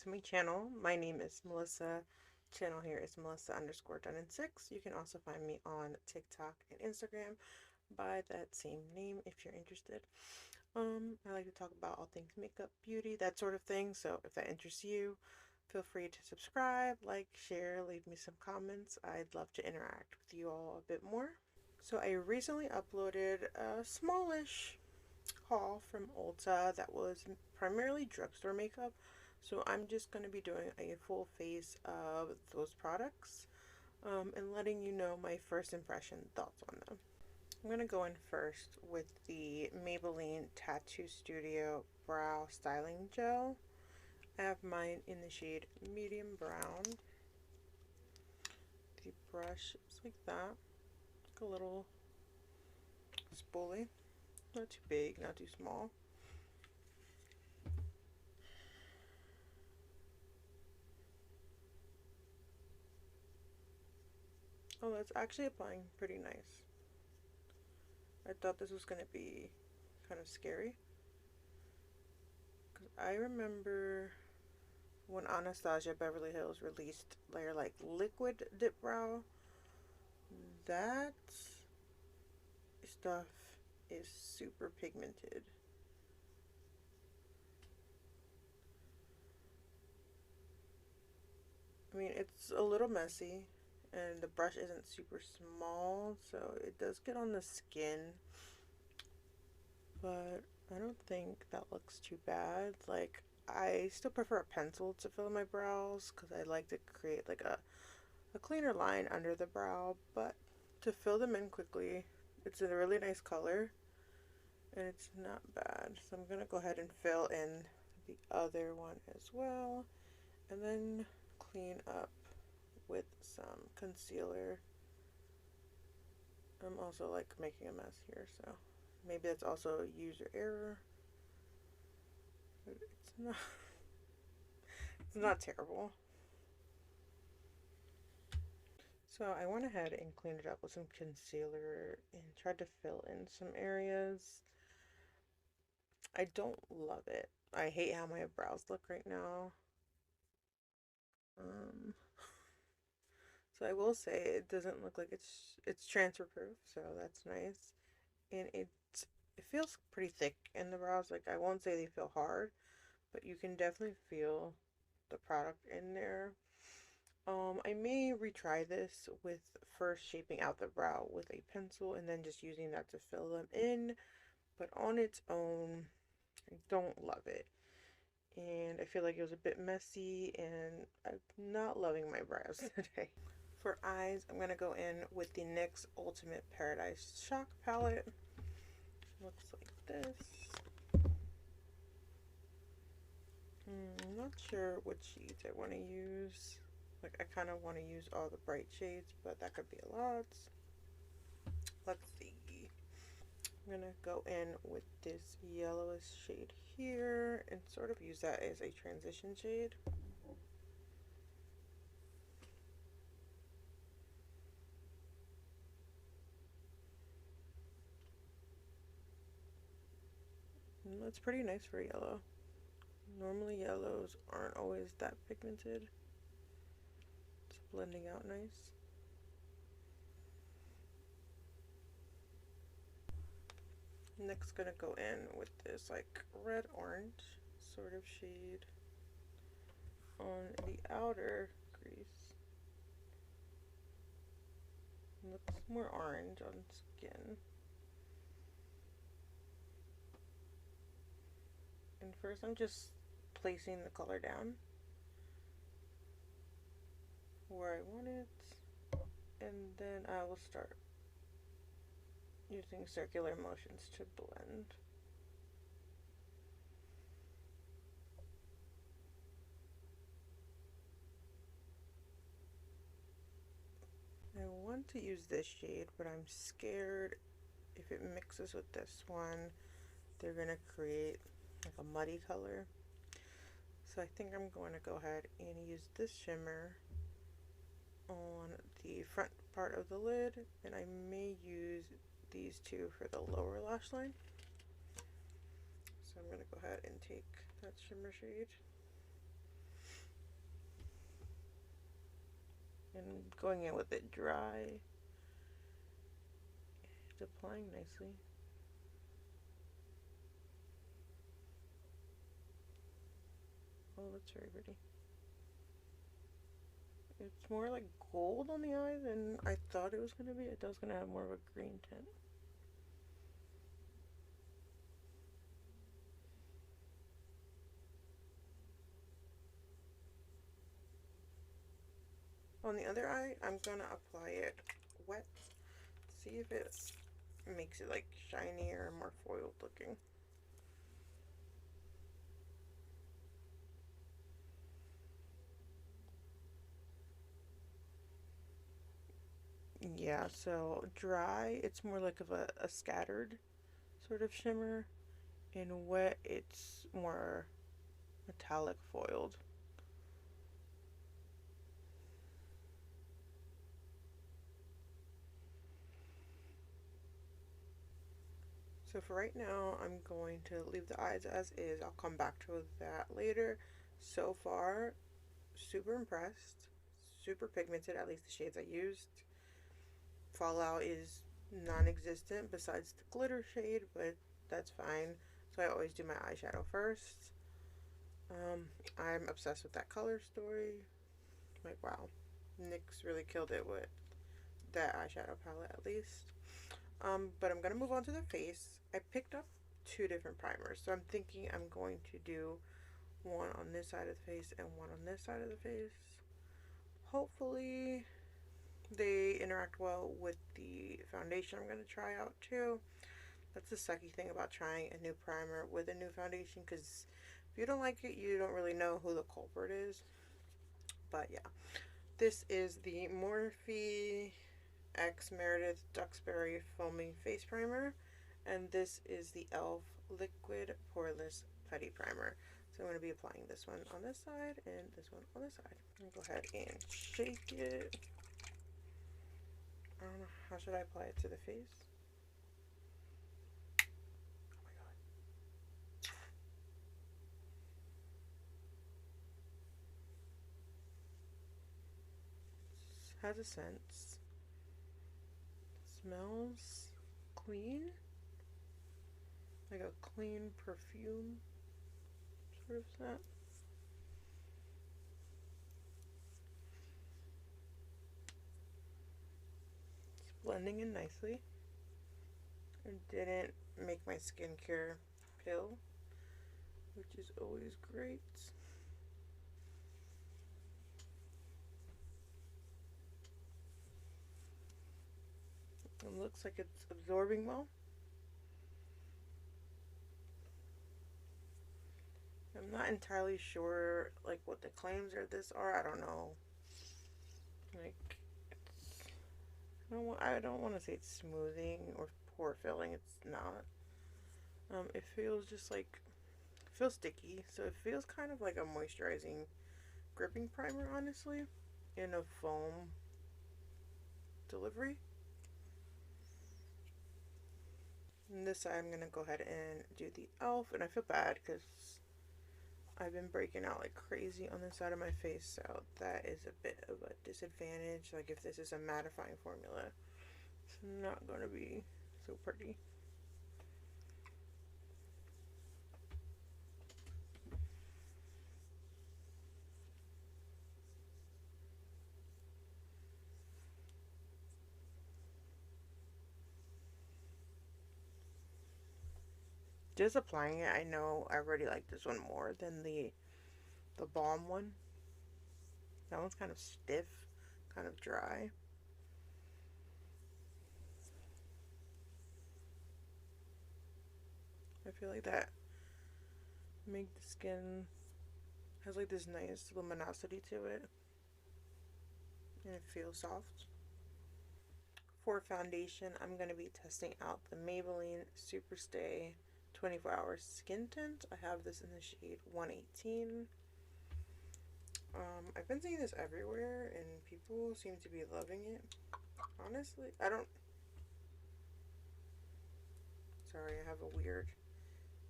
to my channel. My name is Melissa. Channel here is Melissa_Dunn6. You can also find me on TikTok and Instagram by that same name if you're interested. I like to talk about all things makeup, beauty, that sort of thing. So if that interests you, feel free to subscribe, like, share, leave me some comments. I'd love to interact with you all a bit more. So I recently uploaded a smallish haul from Ulta that was primarily drugstore makeup. So I'm just going to be doing a full face of those products and letting you know my first impression thoughts on them. I'm going to go in first with the Maybelline Tattoo Studio Brow Styling Gel. I have mine in the shade medium brown. The brush is like that, like a little spoolie, not too big, not too small. Oh, that's actually applying pretty nice. I thought this was going to be kind of scary. Because I remember when Anastasia Beverly Hills released their like liquid dip brow, that stuff is super pigmented. I mean, it's a little messy and the brush isn't super small, so it does get on the skin, but I don't think that looks too bad. Like, I still prefer a pencil to fill my brows because I like to create like a cleaner line under the brow, but to fill them in quickly, it's a really nice color and it's not bad. So I'm gonna go ahead and fill in the other one as well and then clean up with some concealer. I'm also like making a mess here, so maybe that's also user error, but it's not terrible. So I went ahead and cleaned it up with some concealer and tried to fill in some areas. I don't love it. I hate how my brows look right now. Um, so I will say it doesn't look like it's transfer proof, so that's nice. And it feels pretty thick in the brows. Like, I won't say they feel hard, but you can definitely feel the product in there. I may retry this with first shaping out the brow with a pencil and then just using that to fill them in. But on its own, I don't love it. And I feel like it was a bit messy and I'm not loving my brows today. For eyes, I'm going to go in with the NYX Ultimate Paradise Shock Palette. Looks like this. I'm not sure what shades I want to use. Like, I kind of want to use all the bright shades, but that could be a lot. Let's see. I'm gonna go in with this yellowish shade here and sort of use that as a transition shade. And that's pretty nice for yellow. Normally yellows aren't always that pigmented. It's blending out nice. Next, gonna go in with this like red orange sort of shade on the outer crease. It looks more orange on skin. And first I'm just placing the color down where I want it, and then I will start using circular motions to blend. I want to use this shade, but I'm scared if it mixes with this one, they're gonna create like a muddy color. So I think I'm going to go ahead and use this shimmer on the front part of the lid, and I may use these two for the lower lash line. So I'm going to go ahead and take that shimmer shade and going in with it dry. It's applying nicely. Oh, that's very pretty. It's more like gold on the eye than I thought it was going to be. I thought it was going to have more of a green tint. On the other eye, I'm going to apply it wet. See if it makes it like shinier and more foiled looking. Yeah, so dry, it's more like of a scattered sort of shimmer. In wet, it's more metallic foiled. So for right now, I'm going to leave the eyes as is. I'll come back to that later. So far, super impressed. Super pigmented, at least the shades I used. Fallout is non-existent besides the glitter shade, but that's fine. So I always do my eyeshadow first. I'm obsessed with that color story. Like, wow. NYX really killed it with that eyeshadow palette, at least. But I'm going to move on to the face. I picked up two different primers. So I'm thinking I'm going to do one on this side of the face and one on this side of the face. Hopefully they interact well with the foundation I'm going to try out too. That's the sucky thing about trying a new primer with a new foundation, because if you don't like it, you don't really know who the culprit is. But yeah, this is the Morphe X Meredith Duxbury Foaming Face Primer, and this is the e.l.f. Liquid Poreless Putty Primer. So I'm going to be applying this one on this side and this one on this side. I'm going to go ahead and shake it. I don't know, how should I apply it to the face? Oh my god. It has a sense. Smells clean. Like a clean perfume sort of scent. It's blending in nicely. It didn't make my skincare pill, which is always great. It looks like it's absorbing well. I'm not entirely sure like what the claims of this are. I don't know. Like, I don't want to say it's smoothing or pore filling. It's not. It feels just like, it feels sticky. So it feels kind of like a moisturizing gripping primer, honestly, in a foam delivery. And this side, I'm gonna go ahead and do the e.l.f. And I feel bad because I've been breaking out like crazy on this side of my face, so that is a bit of a disadvantage. Like, if this is a mattifying formula, it's not going to be so pretty. Just applying it, I know I already like this one more than the balm one. That one's kind of stiff, kind of dry. I feel like that make the skin has like this nice luminosity to it, and it feels soft. For foundation, I'm going to be testing out the Maybelline Superstay 24 Hour Skin Tint. I have this in the shade 118. I've been seeing this everywhere, and people seem to be loving it. Honestly, I don't... Sorry, I have a weird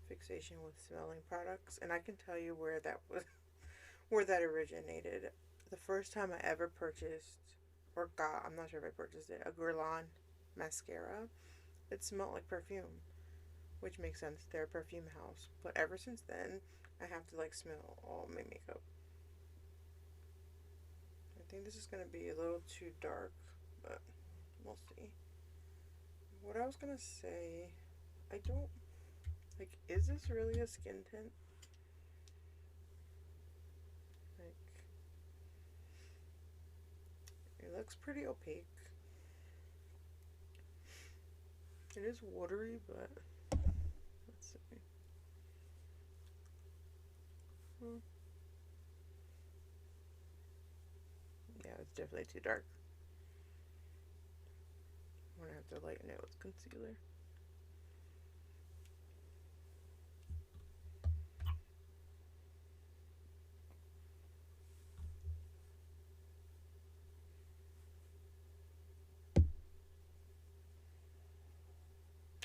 fixation with smelling products, and I can tell you where that was, where that originated. the first time I ever purchased, or got, I'm not sure if I purchased it, a Guerlain mascara, it smelled like perfume, which makes sense. They're a perfume house. But ever since then, I have to like smell all my makeup. I think this is going to be a little too dark, but we'll see. What I was going to say, I don't, like, is this really a skin tint? Like, it looks pretty opaque. It is watery, but let's see. Hmm. Yeah, it's definitely too dark. I'm gonna have to lighten it with concealer.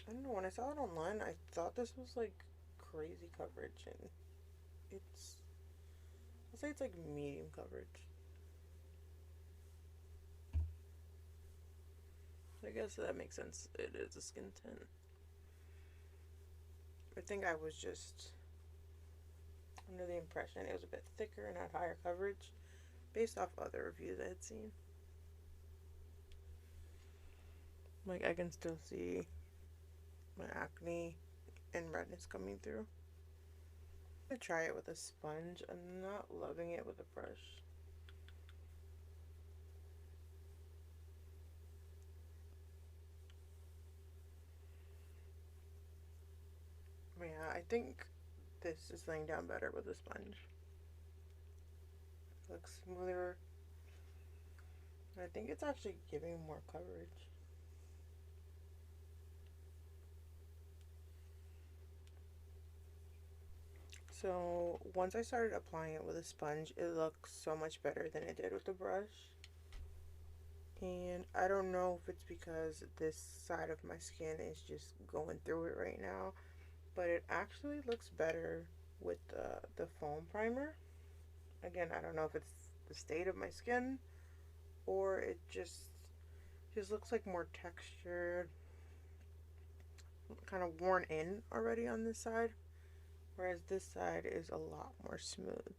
I don't know, when I saw it online, I thought this was like crazy coverage, and it's, I'll say it's like medium coverage. I guess that makes sense. It is a skin tint. I think I was just under the impression it was a bit thicker and had higher coverage based off other reviews I had seen. Like, I can still see my acne and redness coming through. I'm gonna try it with a sponge. I'm not loving it with a brush. Yeah, I think this is laying down better with a sponge. It looks smoother. I think it's actually giving more coverage. So once I started applying it with a sponge, it looks so much better than it did with the brush. And I don't know if it's because this side of my skin is just going through it right now, but it actually looks better with the foam primer. Again, I don't know if it's the state of my skin or it just looks like more textured, kind of worn in already on this side, whereas this side is a lot more smooth.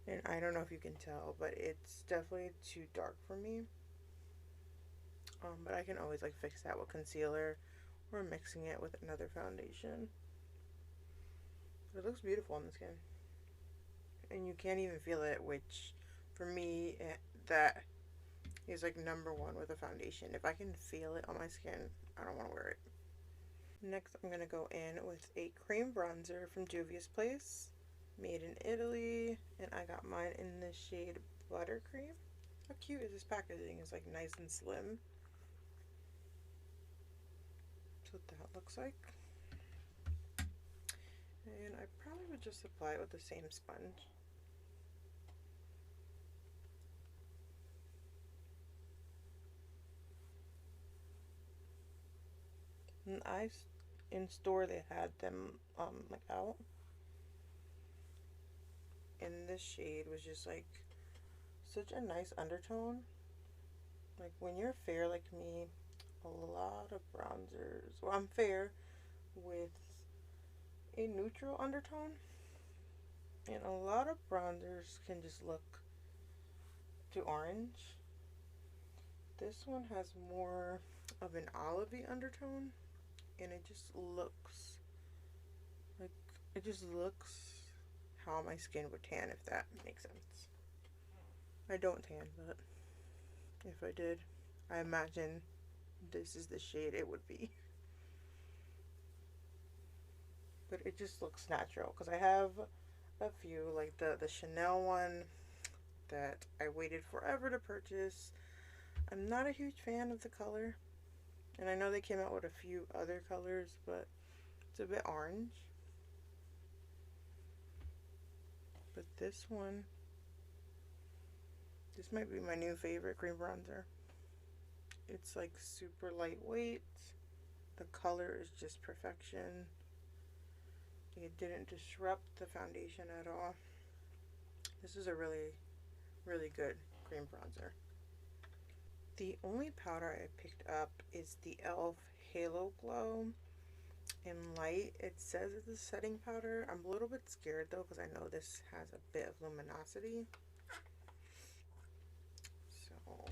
And I don't know if you can tell, but it's definitely too dark for me. But I can always like fix that with concealer or mixing it with another foundation. But it looks beautiful on the skin. And you can't even feel it, which for me, that is like number one with a foundation. If I can feel it on my skin, I don't want to wear it. Next, I'm going to go in with a cream bronzer from Juvia's Place, made in Italy, and I got mine in the shade Buttercream. How cute is this packaging? It's like nice and slim. That's what that looks like. And I probably would just apply it with the same sponge. And in store they had them like out. And this shade was just like such a nice undertone. Like when you're fair like me, a lot of bronzers. Well, I'm fair with a neutral undertone, and a lot of bronzers can just look too orange. This one has more of an olivey undertone, and like it just looks how my skin would tan, if that makes sense. I don't tan, but if I did, I imagine this is the shade it would be. But it just looks natural because I have a few, like the Chanel one that I waited forever to purchase. I'm not a huge fan of the color, and I know they came out with a few other colors, but it's a bit orange. But this one, this might be my new favorite cream bronzer. It's like super lightweight. The color is just perfection. It didn't disrupt the foundation at all. This is a really, really good cream bronzer. The only powder I picked up is the e.l.f. Halo Glow in Light. It says it's a setting powder. I'm a little bit scared though because I know this has a bit of luminosity. So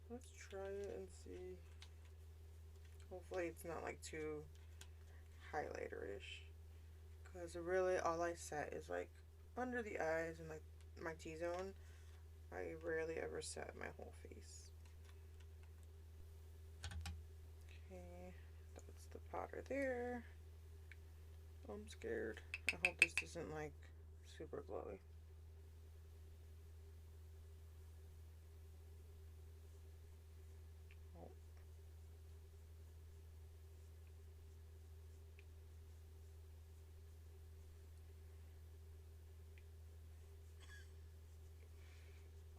let's try it and see. Hopefully it's not like too highlighter-ish. Because really all I set is like under the eyes and like my T-zone. I rarely ever set my whole face. Okay, that's the powder there. I'm scared. I hope this isn't like super glowy. Oh.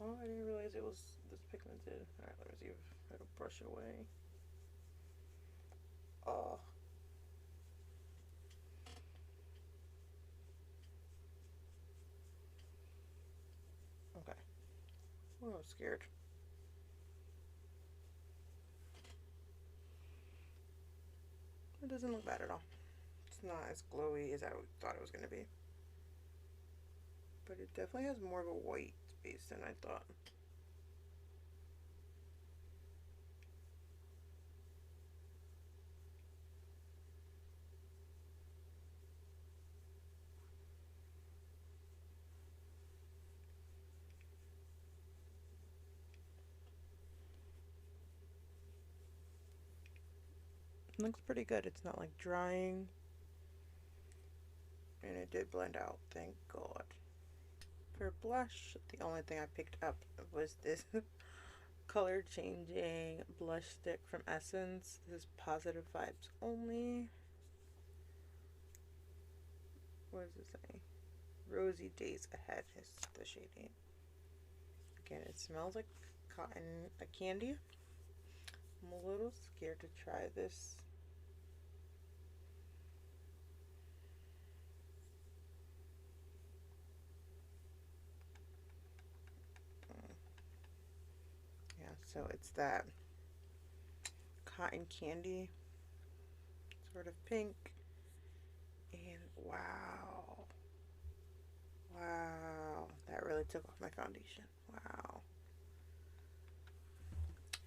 Oh, I didn't realize it was this pigmented. Alright, let me see if it'll brush away. Oh. Okay. Oh, I'm scared. It doesn't look bad at all. It's not as glowy as I thought it was going to be. But it definitely has more of a white base than I thought. It looks pretty good. It's not like drying. And it did blend out, thank God. For blush, the only thing I picked up was this color changing blush stick from Essence. This is Positive Vibes Only. What does it say? Rosy Days Ahead is the shading. Again, it smells like cotton candy. I'm a little scared to try this. Yeah, so it's that cotton candy sort of pink. And wow. Wow. That really took off my foundation. Wow.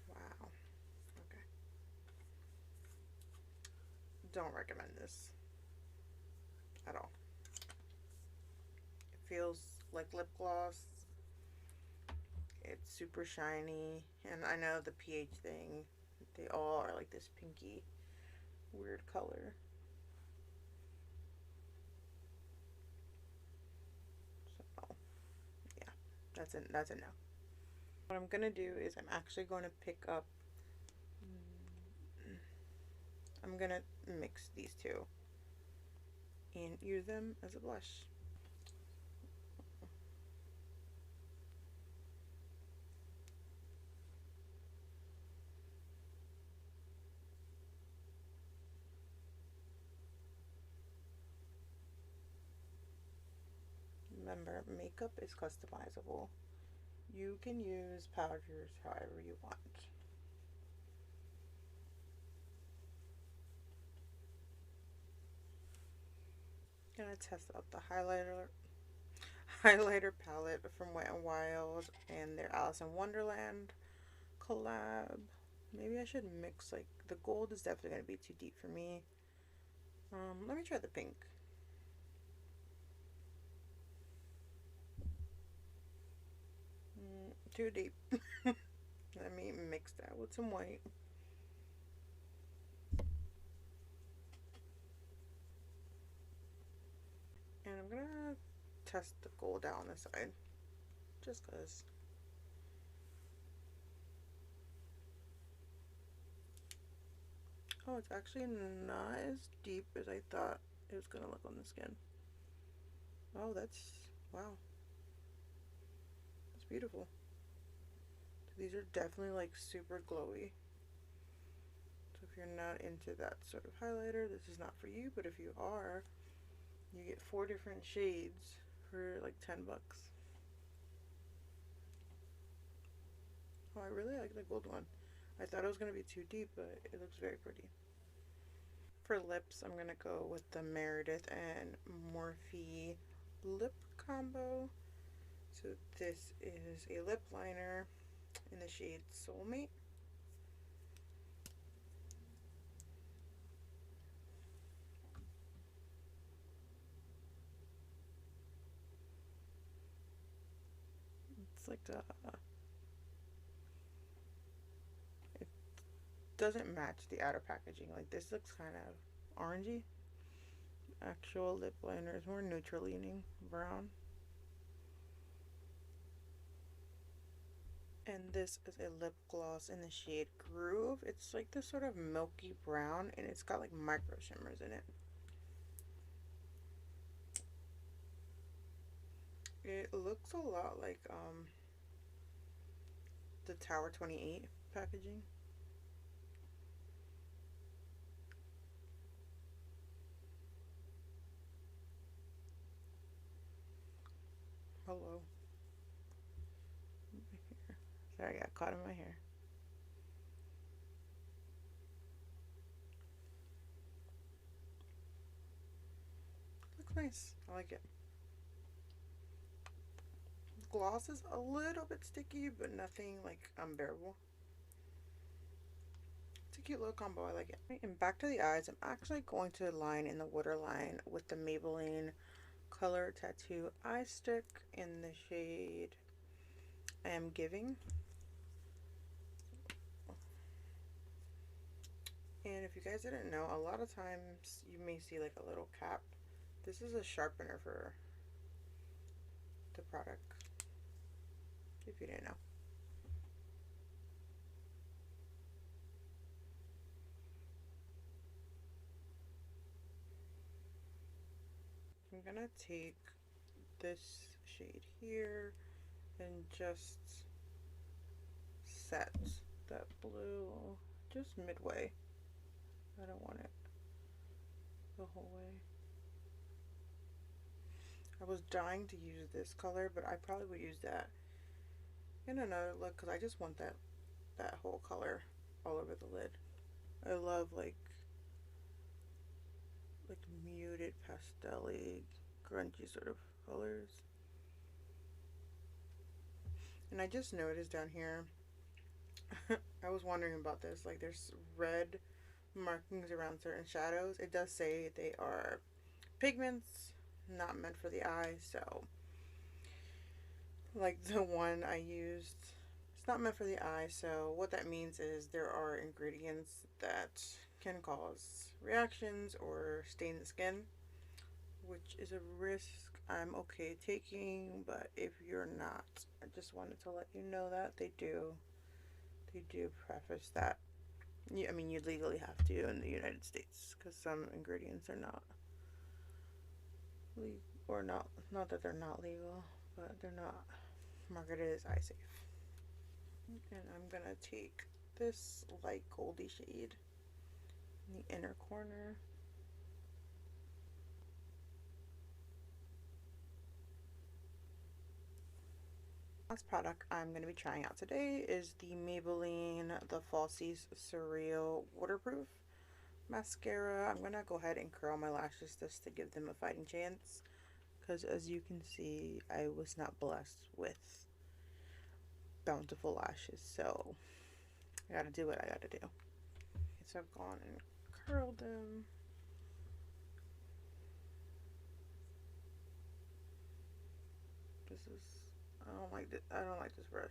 Wow. Okay. Don't recommend this at all. It feels like lip gloss. It's super shiny. And I know the pH thing, they all are like this pinky weird color. So yeah, that's a no. What I'm gonna do is I'm actually going to pick up, I'm gonna mix these two and use them as a blush. Remember, makeup is customizable. You can use powders however you want. Gonna test out the highlighter palette from Wet n Wild and their Alice in Wonderland collab. Maybe I should mix, like, the gold is definitely gonna be too deep for me. Let me try the pink. Too deep. Let me mix that with some white. And I'm gonna test the gold out on the side. Just cause. Oh, it's actually not as deep as I thought it was gonna look on the skin. Oh, wow. That's beautiful. So these are definitely like super glowy. So if you're not into that sort of highlighter, this is not for you. But if you are, you get 4 different shades for like 10 bucks. Oh, I really like the gold one. I thought it was going to be too deep, but it looks very pretty. For lips, I'm going to go with the Meredith and Morphe lip combo. So this is a lip liner in the shade Soulmate. It's like it doesn't match the outer packaging. Like this looks kind of orangey. Actual lip liner is more neutral leaning brown. And this is a lip gloss in the shade Groove. It's like this sort of milky brown and it's got like micro shimmers in it. It looks a lot like the Tower 28 packaging. Hello. Sorry, I got caught in my hair. Looks nice. I like it. Gloss is a little bit sticky, but nothing like unbearable. It's a cute little combo. I like it. And back to the eyes. I'm actually going to line in the waterline with the Maybelline Color Tattoo Eye Stick in the shade I Am Giving. And if you guys didn't know, a lot of times you may see like a little cap. This is a sharpener for the product, if you didn't know. I'm gonna take this shade here and just set that blue just midway. I don't want it the whole way. I was dying to use this color, but I probably would use that in another look because I just want that whole color all over the lid. I love like muted pastel-y, grungy sort of colors. And I just noticed down here, I was wondering about this, like there's red markings around certain shadows. It does say they are pigments, not meant for the eye, so like the one I used, it's not meant for the eye, so what that means is there are ingredients that can cause reactions or stain the skin, which is a risk I'm okay taking, but if you're not, I just wanted to let you know that they do preface that. I mean, you legally have to in the United States because some ingredients are not legal, or not that they're not legal, but they're not marketed as eye safe. And I'm gonna take this light goldy shade in the inner corner. Last product I'm going to be trying out today is the Maybelline The Falsies Surreal Waterproof Mascara. I'm going to go ahead and curl my lashes just to give them a fighting chance, because as you can see, I was not blessed with bountiful lashes, so I gotta do what I gotta do. So I've gone and curled them. This is, I don't like this brush.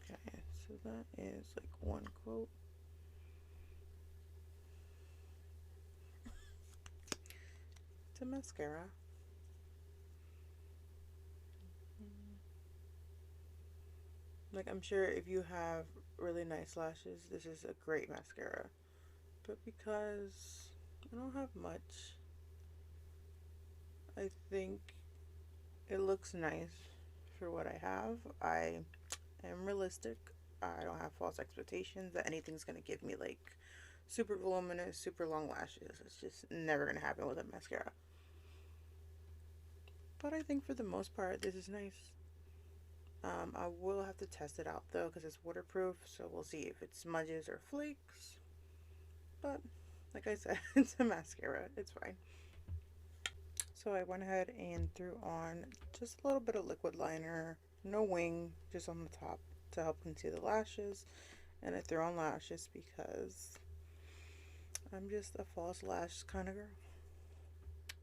Okay, so that is like one quote. It's a mascara. Like, I'm sure if you have really nice lashes, this is a great mascara. But because I don't have much, I think it looks nice for what I have. I I am realistic. I don't have false expectations that anything's going to give me like super voluminous, super long lashes. It's just never going to happen with a mascara. But I think for the most part, this is nice. I will have to test it out though because it's waterproof, so we'll see if it smudges or flakes. But like I said, it's a mascara, it's fine. So I went ahead and threw on just a little bit of liquid liner, no wing, just on the top to help conceal the lashes. And I threw on lashes because I'm just a false lash kind of girl.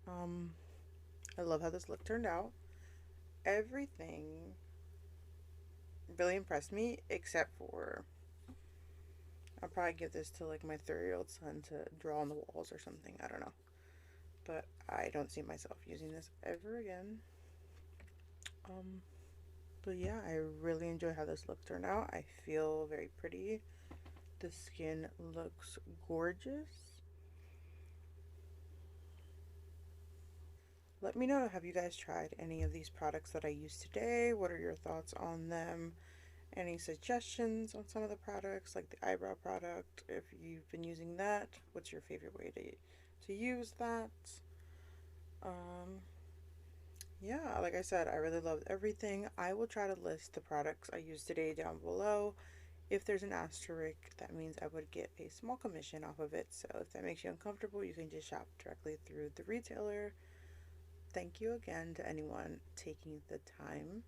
Um, I love how this look turned out. Everything really impressed me except for I'll probably give this to like my 3-year-old son to draw on the walls or something. I don't know. But I don't see myself using this ever again. Um, but yeah, I really enjoy how this look turned out. I feel very pretty. The skin looks gorgeous. Let me know, have you guys tried any of these products that I used today? What are your thoughts on them? Any suggestions on some of the products, like the eyebrow product? If you've been using that, what's your favorite way to use that? Um, yeah, like I said, I really loved everything. I will try to list the products I used today down below. If there's an asterisk, that means I would get a small commission off of it. So if that makes you uncomfortable, you can just shop directly through the retailer. Thank you again to anyone taking the time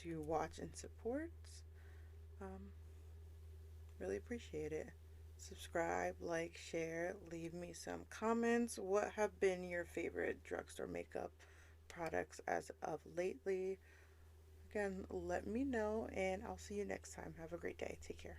to watch and support. Um, really appreciate it. Subscribe, like, share, leave me some comments. What have been your favorite drugstore makeup products as of lately? Again, let me know, and I'll see you next time. Have a great day. Take care.